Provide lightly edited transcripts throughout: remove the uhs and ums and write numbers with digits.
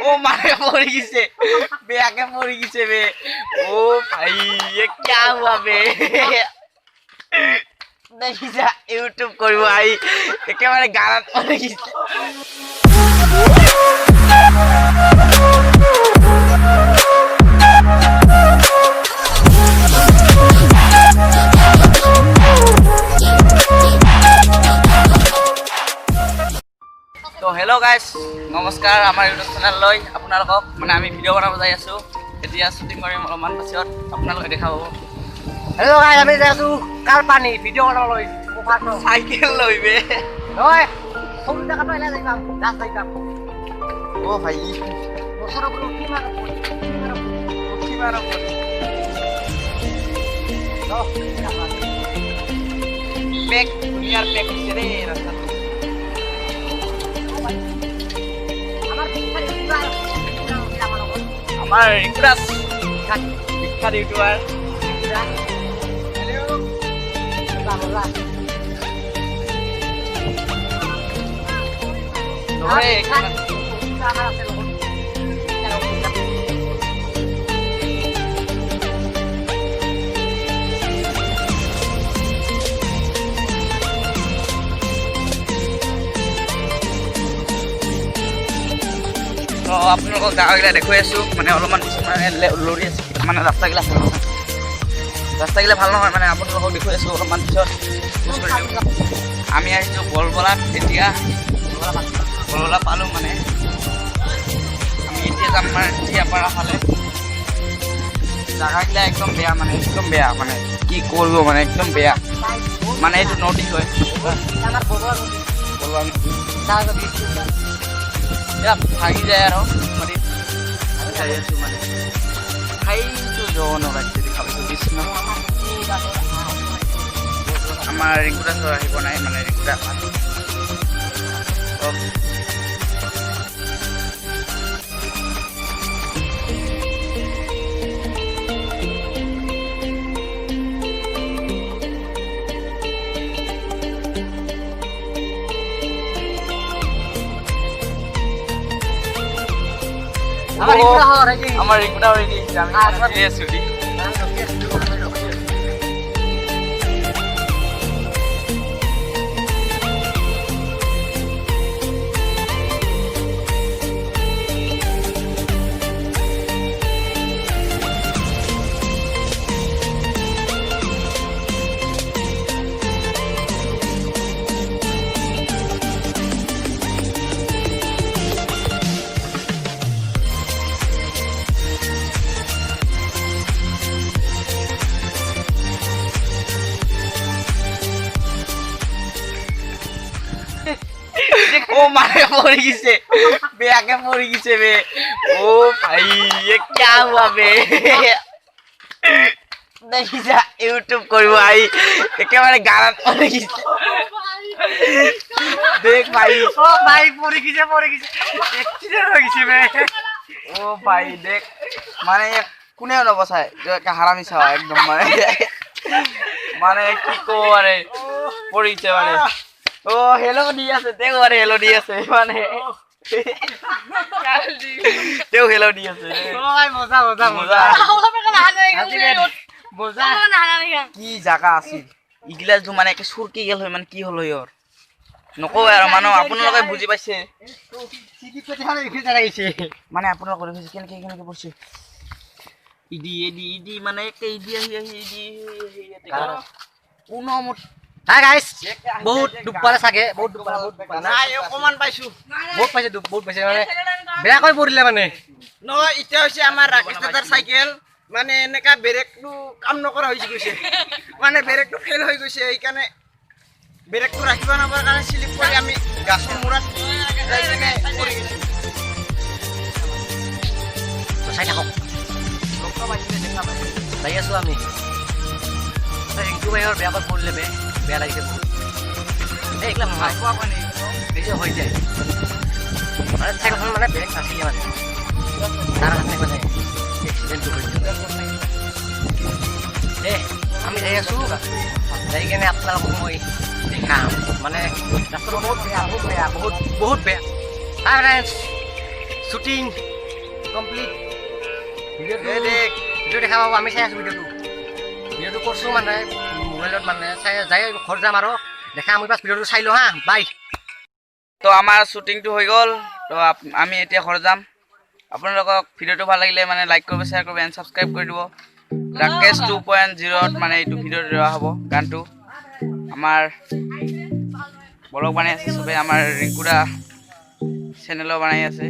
ओ मारे पड़ गई बे आगे पड़ गई बे ओ भाई ये क्या हुआ बे नहीं जा यूट्यूब कर भाई एकेबारे गानात पड़ गई तो हेलो गाइस नमस्कार आमार यूट्यूब चैनल लय आपनालोকক माने आमी भिडिओ बनाब जाय आछो एतिया शुटिंग करिम अलमान पाছত आपनालोके देखाब हेलो गाइस आमी जाय आछो कालपानी भिडिओ बनाब लय ओफार साइकेल लइबे ओय सम জায়গা পাইলা যাইবাম গাছ যাইবাম ও ভাই বছর উপরে উঠি মারা তো পেক দুনিয়ার পেক ছেড়ে রাস্তা আমার ইমপ্রেস বিখ্যাত ইউটিউবার হ্যালো বাংলা ওরে ক্যামেরা আছে লোক तो आपलोक जागागिला देखुवाई आছো মানে অলপমান মানে লৰি আছে মানে ৰাস্তাগিলা ভাল নহয় মানে আপোনালোকক দেখুৱাই আছো অলপমান পিছত আমি আহিছো বলবলাত এতিয়া বলবলা পালো মানে আমি এতিয়া যাম মানে টিয়াপাৰা ফালে জাগাগিলা একদম বেয়া মানে কি কৰিব মানে একদম বেয়া মানে এইটো নদী হয় আমাৰ বলবলা নদী ya ভাগি যায় আৰু মানে আমি চাই আছো মানে খাইটো জন লাগছে দেখাবছো কৃষ্ণ আমাৰ ৰিকুটা চৰ আহিব নাই মানে ৰিকুটা আমার রিকুটা হয়ে গেছে আমি ফিরে আসছি ओ मारे पड़ गई बे आगे पड़ गई बे ओ भाई ये क्या हुआ बे नहीं जा यूट्यूब कर भाई एकेबारे गानात पड़ गई देख भाई ओ भाई पड़ गई एक्सीडेंट हो गई बे ओ भाई देख माने कोने नबसाय जो हारामी सा एकदम माने की को अरे पड़िছে माने ओ हेलो दी আছে দেখো আরে হেলো দি আছে মানে তেও হেলো দি আছে ওই মজা কি জায়গা আছে ইগলা যে মানে একটা সুরকি গেল হয় মানে কি হলো ইওর নকো আর মানো আপোনালোকে বুঝি পাইছে সিডি পেতে হালে ইফে জায়গা গেছে মানে আপোনালোকে বুঝি কেনে পড়ছে ইডি মানে একটা ইডি কোনো हाय गाइस बहुत डुब पाले सागे बहुत डुब নাই অকমান পাইছো বহুত পাইছে মানে বেয়া কই পড়িলে মানে ন ইটা হইছে আমাৰ ৰাকেশ দাদাৰ সাইকেল মানে এনেকা ব্ৰেকটো কাম নকৰা হৈ গৈছে মানে ব্ৰেকটো ফেল হৈ গৈছে এই কাৰণে ব্ৰেকটো ৰাখিব নাপাৰ কাৰণে স্লিপ কৰি আমি গাছৰ মুৰাত যাই কেনে পৰি গৈছে তো চাই থাকক লোক পাইছে দেখা পাইছে যাই আছো আমি ৰিংকু ভাইৰ বেয়া কই পড়িলে বেয়া লাগিছে বহুত এইগলা মাছ পোৱা মানে বেছি হৈ যায় মানে চাইকেলখন মানে ব্ৰেক নাছিলে মানে তাৰ কাৰণে মানে এক্সিডেণ্ট হৈছিল আমি যাই আছো যাই কেনে আপোনালোকক মই দেখাম মানে ৰাস্তাটো বহুত বেয়া বহুত বেয়া শ্বুটিং কমপ্লিট ভিডিঅ'টো দেখা পাব আমি চাই আছোঁ ভিডিঅ'টো কৰছোঁ মানে মোবাইলত মানে চাই যাই ঘৰ যাম আৰু দেখা আমি পাছ ভিডিঅ'টো চাই লওঁ হা বাই তো আমাৰ শ্বুটিংটো হৈ গ'ল তো আমি এতিয়া ঘৰ যাম আপোনালোকক ভিডিঅ'টো ভাল লাগিলে মানে লাইক কৰিব শ্বেয়াৰ কৰিব এণ্ড ছাবস্ক্ৰাইব কৰি দিব ৰাকেশ 2.0 মানে এইটো ভিডিঅ' দিয়া হ'ব গানটো আমাৰ ব্লগ বনাই আছে চবে আমাৰ ৰিংকুদা চেনেলো বনাই আছে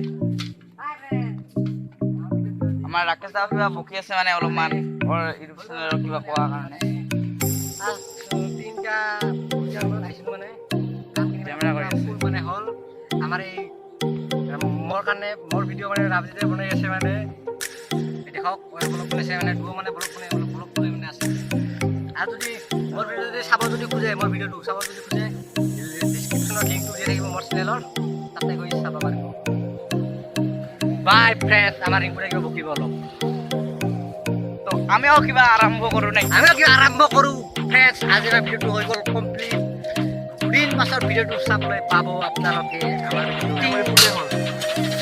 আমাৰ ৰাকেশ দা কিবা বকি আছে মানে অলপমান ইউটিউব চেনেলৰ কিবা কোৱাৰ কাৰণে মানে হ'ল আমাৰ এই মোৰ কাৰণে মোৰ ভিডিঅ' মানে ৰাজজিতে বনাই আছে মানে দেখক ব্লগ বনাইছে মানে দুও মানে ব্লগ বনাই মানে আছে আৰু যদি মোৰ ভিডিঅ' যদি চাব যদি খোজে মোৰ ভিডিঅ'টো চাব যদি খোজে ডিছক্ৰিপশ্যনত লিংকটো দি থাকিব মোৰ চেনেলৰ তাতে গৈ চাব পাৰিব বাই ফ্ৰেণ্ড আমাৰ ৰিংকুৰে কিবা বকিব অলপ তো আমিও কিবা আৰম্ভ কৰোঁ নাই ফ্ৰেণ্ডছ আজিৰ ভিডিঅ'টো হৈ গ'ল কমপ্লিট 2 মাছৰ ভিডিঅ'টো চাবলৈ পাব আপোনালোকে আমাৰ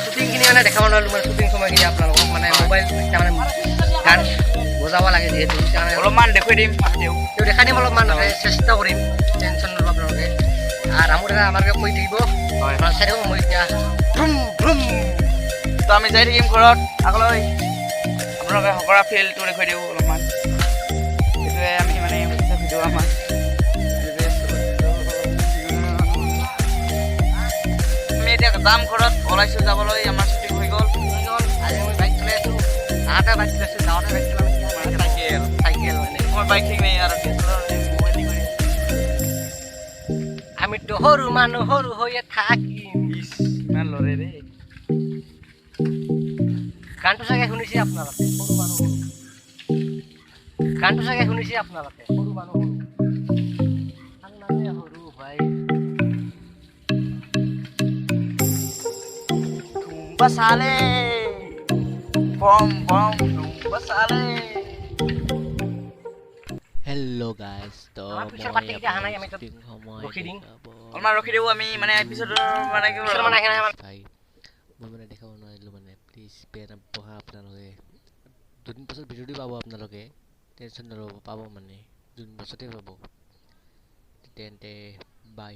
শ্বুটিংখিনি মানে দেখাব নোৱাৰিলোঁ মানে শ্বুটিং সময়খিনি আপোনালোকক মানে মোবাইল তাৰমানে গান বজাব লাগে যিহেতু অলপমান দেখুৱাই দিম তেওঁ দেখাই দিম অলপমান চেষ্টা কৰিম টেনশ্যন নল'ব আপোনালোকে আৰু ৰামু দাদা আমাৰ কৈ থাকিব চাই থাকোঁ মই এতিয়া তো আমি যাই থাকিম ঘৰত আগলৈ আপোনালোকে সকৰা ফিল্ডটো দেখুৱাই দিওঁ অলপমান সেইটোৱে আমি মানে ভিডিঅ' আমাৰ আমি এতিয়া যাম ঘৰত ওলাইছোঁ যাবলৈ আমাৰ শ্বুটিং হৈ গ'ল আজি মই বাইক চলাই আছোঁ আহোঁতে বাইক চলাইছোঁ যাওঁতে বাইক চলাইছোঁ চাইকেল মানে মই বাইক ঠিক নাই আৰু আমিতো সৰু মানুহ সৰু হৈয়ে থাকিম ইমান লৰে দেই গানটো চাগে শুনিছে আপোনালোকে সৰু মানুহ গানটো চাগে শুনিছে আপোনালোকে সৰু মানুহ সৰু ভাই Basale bom basale Hello guys, to picture pati kita hanay kami অলমান ৰখি দেব আমি মানে এপিসোডৰ মানে কি ভাই মই মানে দেখাব নোৱাৰিলোঁ মানে প্লিজ বেয়া নাপাব আপোনালোকে দুদিন পাছত ভিডিঅ'টো পাব আপোনালোকে টেনশ্যন নল'ব পাব মানে দুদিন পাছতে পাব তেন্তে বাই